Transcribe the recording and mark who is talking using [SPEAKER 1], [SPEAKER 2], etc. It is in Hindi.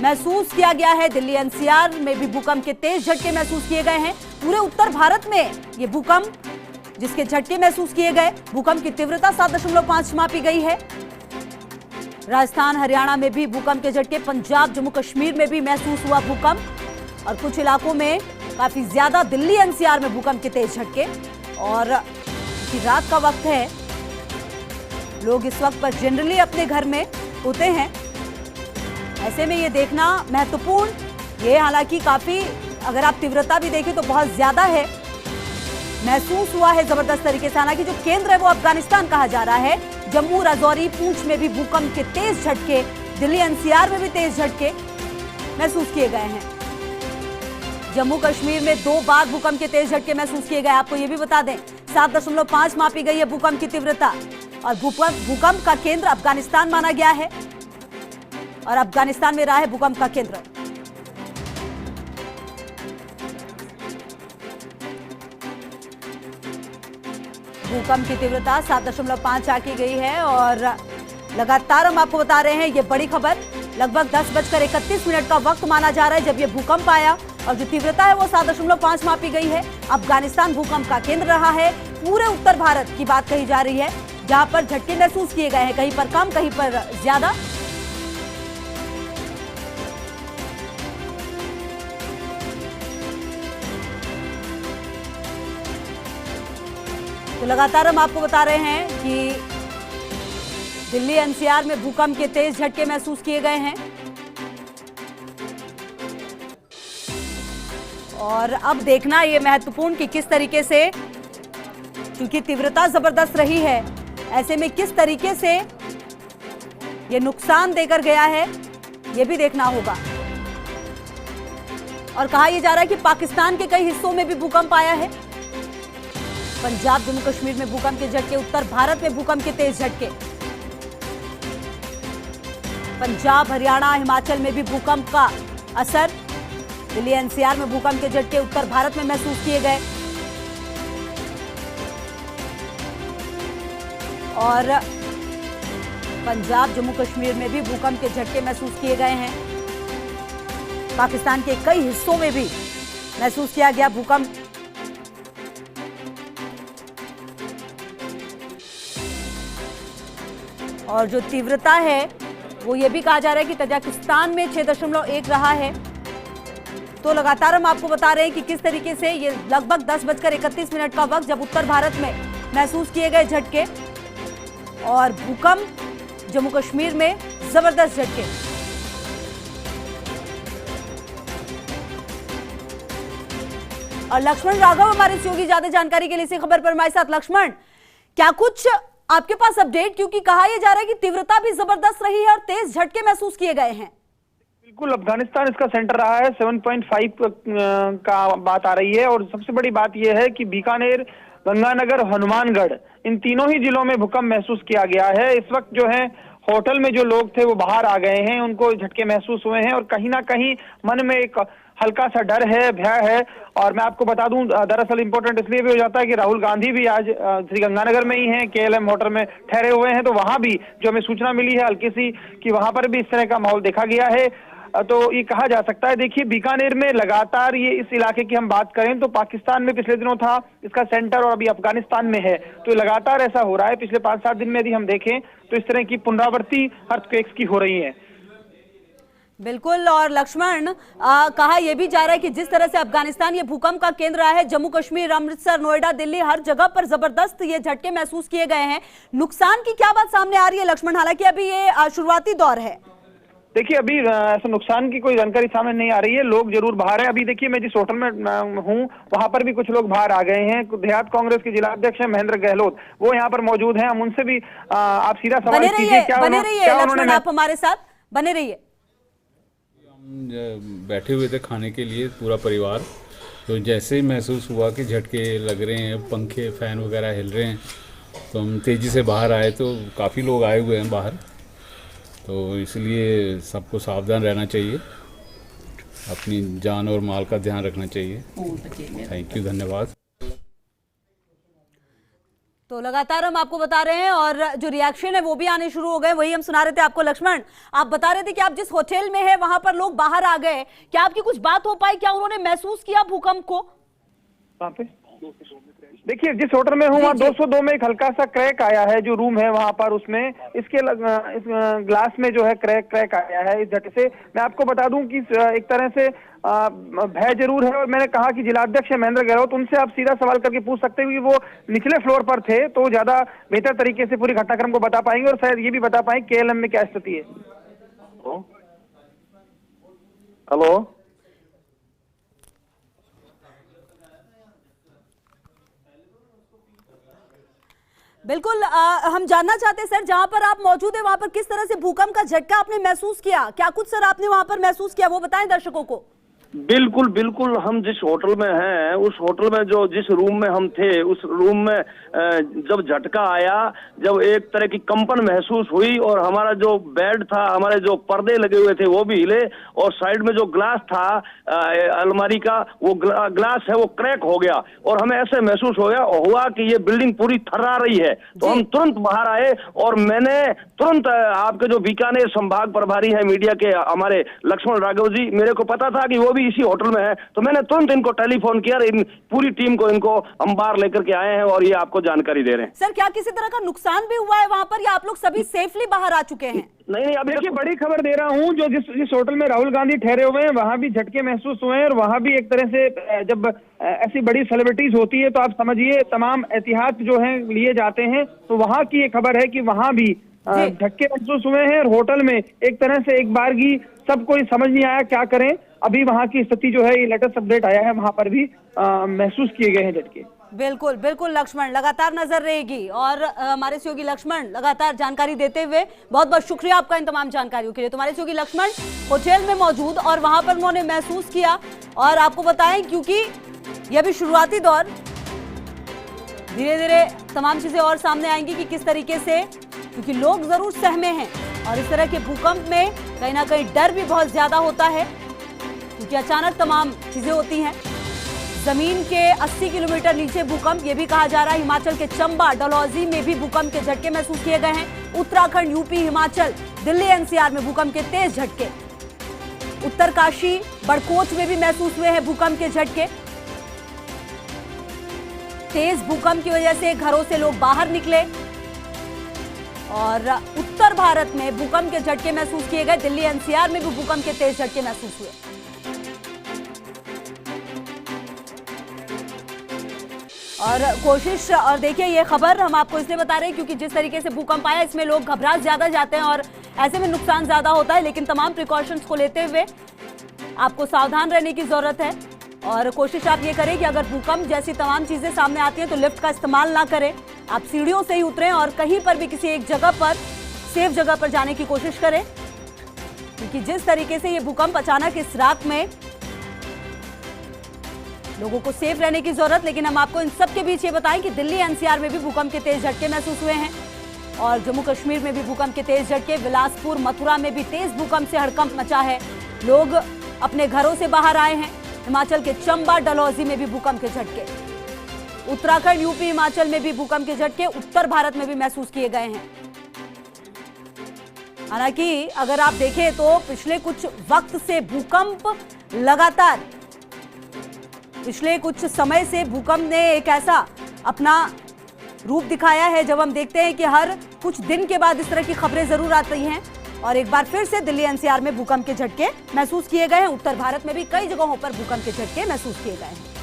[SPEAKER 1] महसूस किया गया है। दिल्ली एनसीआर में भी भूकंप के तेज झटके महसूस किए गए हैं। पूरे उत्तर भारत में ये भूकंप जिसके झटके महसूस किए गए, भूकंप की तीव्रता 7.5 मापी गई है। राजस्थान, हरियाणा में भी भूकंप के झटके, पंजाब, जम्मू कश्मीर में भी महसूस हुआ भूकंप और कुछ इलाकों में काफी ज्यादा। दिल्ली एनसीआर में भूकंप के तेज झटके और रात का वक्त है, लोग इस वक्त पर जनरली अपने घर में होते हैं। ऐसे में ये देखना महत्वपूर्ण, ये हालांकि काफी, अगर आप तीव्रता भी देखें तो बहुत ज्यादा है, महसूस हुआ है जबरदस्त तरीके से। हालांकि जो केंद्र है वो अफगानिस्तान कहा जा रहा है। जम्मू, राजौरी, पूंछ में भी भूकंप के तेज झटके, दिल्ली एनसीआर में भी तेज झटके महसूस किए गए हैं। जम्मू कश्मीर में 2 बार भूकंप के तेज झटके महसूस किए गए। आपको यह भी बता दें 7.5 मापी गई है भूकंप की तीव्रता और भूकंप का केंद्र अफगानिस्तान माना गया है और अफगानिस्तान में रहा है भूकंप का केंद्र। भूकंप की तीव्रता 7.5 आंकी गई है और लगातार हम आपको बता रहे हैं ये बड़ी खबर। लगभग 10:31 का वक्त माना जा रहा है जब ये भूकंप आया और जो तीव्रता है वो 7.5 मापी गई है। अफगानिस्तान भूकंप का केंद्र रहा है। पूरे उत्तर भारत की बात कही जा रही है जहां पर झटके महसूस किए गए हैं, कहीं पर कम, कहीं पर ज्यादा। तो लगातार हम आपको बता रहे हैं कि दिल्ली एनसीआर में भूकंप के तेज झटके महसूस किए गए हैं और अब देखना ये महत्वपूर्ण कि किस तरीके से, क्योंकि तीव्रता जबरदस्त रही है, ऐसे में किस तरीके से ये नुकसान देकर गया है ये भी देखना होगा। और कहा यह जा रहा है कि पाकिस्तान के कई हिस्सों में भी भूकंप आया है। पंजाब, जम्मू कश्मीर में भूकंप के झटके, उत्तर भारत में भूकंप के तेज झटके, पंजाब, हरियाणा, हिमाचल में भी भूकंप का असर। दिल्ली एनसीआर में भूकंप के झटके उत्तर भारत में महसूस किए गए और पंजाब, जम्मू कश्मीर में भी भूकंप के झटके महसूस किए गए हैं। पाकिस्तान के कई हिस्सों में भी महसूस किया गया भूकंप। और जो तीव्रता है वो ये भी कहा जा रहा है कि तजाकिस्तान में 6.1 रहा है। तो लगातार हम आपको बता रहे हैं कि किस तरीके से ये लगभग 10:31 का वक्त जब उत्तर भारत में महसूस किए गए झटके और भूकंप, जम्मू कश्मीर में जबरदस्त झटके। और लक्ष्मण राघव हमारे सहयोगी ज्यादा जानकारी के लिए इसी खबर पर हमारे साथ। लक्ष्मण, क्या कुछ आपके पास अपडेट, क्योंकि कहा यह जा रहा है कि तीव्रता भी जबरदस्त रही है और तेज झटके महसूस किए गए हैं।
[SPEAKER 2] बिल्कुल, अफगानिस्तान इसका सेंटर रहा है। 7.5 का बात आ रही है और सबसे बड़ी बात यह है कि बीकानेर, गंगानगर, हनुमानगढ़, इन तीनों ही जिलों में भूकंप महसूस किया गया है। इस वक्त जो है होटल में जो लोग थे वो बाहर आ गए हैं, उनको झटके महसूस हुए हैं और कहीं ना कहीं मन में एक हल्का सा डर है, भय है। और मैं आपको बता दूं, दरअसल इंपॉर्टेंट इसलिए भी हो जाता है कि राहुल गांधी भी आज श्री गंगानगर में ही हैं, KLM होटल में ठहरे हुए हैं। तो वहां भी जो हमें सूचना मिली है हल्की सी कि वहां पर भी इस तरह का माहौल देखा गया है। तो ये कहा जा सकता है, देखिए बीकानेर में लगातार, ये इस इलाके की हम बात करें तो पाकिस्तान में पिछले दिनों था इसका सेंटर और अभी अफगानिस्तान में है। तो लगातार ऐसा हो रहा है। पिछले 5-7 दिन में यदि हम देखें तो इस तरह की पुनरावृत्ति अर्थक्वेक्स की हो रही है।
[SPEAKER 1] बिल्कुल। और लक्ष्मण, कहा यह भी जा रहा है कि जिस तरह से अफगानिस्तान ये भूकंप का केंद्र रहा है, जम्मू कश्मीर, अमृतसर, नोएडा, दिल्ली, हर जगह पर जबरदस्त ये झटके महसूस किए गए हैं। नुकसान की क्या बात सामने आ रही है लक्ष्मण? हालांकि अभी ये शुरुआती दौर है।
[SPEAKER 2] देखिए, अभी ऐसा नुकसान की कोई जानकारी सामने नहीं आ रही है। लोग जरूर बाहर हैं। अभी देखिए, मैं जिस होटल में हूँ वहां पर भी कुछ लोग बाहर आ गए हैं। देहात कांग्रेस के जिला अध्यक्ष हैं महेंद्र गहलोत, वो यहाँ पर मौजूद हैं। हम उनसे भी आप सीधा सवाल कीजिए।
[SPEAKER 1] बने रहिए लक्ष्मण, आप हमारे साथ बने रहिए।
[SPEAKER 3] हम बैठे हुए थे खाने के लिए पूरा परिवार, तो जैसे ही महसूस हुआ कि झटके लग रहे हैं, पंखे, फैन वगैरह हिल रहे हैं, तो हम तेज़ी से बाहर आए। तो काफ़ी लोग आए हुए हैं बाहर, तो इसलिए सबको सावधान रहना चाहिए, अपनी जान और माल का ध्यान रखना चाहिए। थैंक यू, धन्यवाद।
[SPEAKER 1] तो लगातार हम आपको बता रहे हैं और जो रिएक्शन है वो भी आने शुरू हो गए। वही हम सुना रहे थे आपको। लक्ष्मण, आप बता रहे थे कि आप जिस होटल में है वहां पर लोग बाहर आ गए, क्या आपकी कुछ बात हो पाई? क्या उन्होंने महसूस किया भूकंप को?
[SPEAKER 2] देखिए, जिस होटल में हूँ वहाँ 202 में एक हल्का सा क्रैक आया है, जो रूम है वहाँ पर, उसमें इस ग्लास में जो है क्रैक आया है इस झटके से। मैं आपको बता दूं कि एक तरह से भय जरूर है, और मैंने कहा कि जिलाध्यक्ष महेंद्र गहलोत, उनसे आप सीधा सवाल करके पूछ सकते हैं, क्योंकि वो निचले फ्लोर पर थे तो ज्यादा बेहतर तरीके से पूरी घटनाक्रम को बता पाएंगे और शायद ये भी बता पाएंगे केएलएम में क्या स्थिति है। हेलो,
[SPEAKER 1] बिल्कुल, हम जानना चाहते हैं सर, जहां पर आप मौजूद है वहां पर किस तरह से भूकंप का झटका आपने महसूस किया? क्या कुछ सर आपने वहां पर महसूस किया, वो बताएं दर्शकों को।
[SPEAKER 4] बिल्कुल बिल्कुल, हम जिस होटल में हैं उस होटल में जो जिस रूम में हम थे उस रूम में जब झटका आया, जब एक तरह की कंपन महसूस हुई और हमारा जो बेड था, हमारे जो पर्दे लगे हुए थे वो भी हिले, और साइड में जो ग्लास था अलमारी का, वो ग्लास है वो क्रैक हो गया, और हमें ऐसे महसूस हुआ कि ये बिल्डिंग पूरी थर्रा रही है। तो हम तुरंत बाहर आए और मैंने तुरंत आपके जो बीकानेर संभाग प्रभारी है मीडिया के, हमारे लक्ष्मण राघव जी, मेरे को पता था कि वो भी इसी होटल में है, तो मैंने तुरंत इनको टेलीफोन किया, इन पूरी टीम को इनको हम बाहर लेकर के आए हैं और ये आपको जानकारी दे रहे हैं।
[SPEAKER 1] सर, क्या किसी तरह का नुकसान भी हुआ है वहां पर, या आप लोग सभी सेफली बाहर आ चुके हैं?
[SPEAKER 2] नहीं, अब देखिए, बड़ी खबर दे रहा हूं, जो जिस होटल में राहुल गांधी ठहरे हुए हैं वहां भी झटके महसूस हुए हैं, और वहां भी एक तरह से जब ऐसी बड़ी सेलिब्रिटीज होती है तो आप समझिए तमाम एहतियात जो है लिए जाते हैं, तो वहां की ये खबर है कि वहां भी झटके महसूस हुए हैं, और होटल में एक तरह से एक बार की सब कोई समझ नहीं आया क्या करें। अभी वहां की स्थिति जो है, ये लेटेस्ट अपडेट आया है, वहां पर भी महसूस किए गए हैं झटके।
[SPEAKER 1] बिल्कुल बिल्कुल लक्ष्मण, लगातार नजर रहेगी और हमारे सहयोगी लक्ष्मण लगातार जानकारी देते हुए, बहुत बहुत शुक्रिया आपका इन तमाम जानकारियों के लिए। तुम्हारे सहयोगी लक्ष्मण होटल में मौजूद और वहां पर उन्होंने महसूस किया, और आपको बताएं क्योंकि यह भी शुरुआती दौर, धीरे धीरे तमाम चीजें और सामने आएंगी कि किस तरीके से, क्योंकि लोग जरूर सहमे हैं और इस तरह के भूकंप में कहीं ना कहीं डर भी बहुत ज्यादा होता है, क्योंकि अचानक तमाम चीजें होती हैं। जमीन के 80 किलोमीटर नीचे भूकंप, ये भी कहा जा रहा है। हिमाचल के चंबा, डलहौजी में भी भूकंप के झटके महसूस किए गए हैं। उत्तराखंड, यूपी, हिमाचल, दिल्ली, एनसीआर में भूकंप के तेज झटके। उत्तरकाशी, बड़कोच में भी महसूस हुए हैं भूकंप के झटके। तेज भूकंप की वजह से घरों से लोग बाहर निकले, और उत्तर भारत में भूकंप के झटके महसूस किए गए। दिल्ली, एनसीआर में भी भूकंप के तेज झटके महसूस हुए। और कोशिश, और देखिए ये खबर हम आपको इसलिए बता रहे हैं क्योंकि जिस तरीके से भूकंप आया इसमें लोग घबरा ज्यादा जाते हैं और ऐसे में नुकसान ज्यादा होता है, लेकिन तमाम प्रिकॉशंस को लेते हुए आपको सावधान रहने की जरूरत है। और कोशिश आप ये करें कि अगर भूकंप जैसी तमाम चीजें सामने आती हैं तो लिफ्ट का इस्तेमाल ना करें, आप सीढ़ियों से ही उतरें और कहीं पर भी किसी एक जगह पर, सेफ जगह पर जाने की कोशिश करें, क्योंकि जिस तरीके से ये भूकंप अचानक इस रात में, लोगों को सेफ रहने की जरूरत। लेकिन हम आपको इन सब के बीच ये बताएं कि दिल्ली, एनसीआर में भी भूकंप के तेज झटके महसूस हुए हैं, और जम्मू कश्मीर में भी भूकंप के तेज झटके। बिलासपुर, मथुरा में भी तेज भूकंप से हड़कंप मचा है, लोग अपने घरों से बाहर आए हैं। हिमाचल के चंबा, डलहौजी में भी भूकंप के झटके। उत्तराखंड, यूपी, हिमाचल में भी भूकंप के झटके उत्तर भारत में भी महसूस किए गए हैं। हालांकि अगर आप देखें तो पिछले कुछ वक्त से भूकंप लगातार, पिछले कुछ समय से भूकंप ने एक ऐसा अपना रूप दिखाया है जब हम देखते हैं कि हर कुछ दिन के बाद इस तरह की खबरें जरूर आती हैं, और एक बार फिर से दिल्ली, एनसीआर में भूकंप के झटके महसूस किए गए हैं। उत्तर भारत में भी कई जगहों पर भूकंप के झटके महसूस किए गए हैं।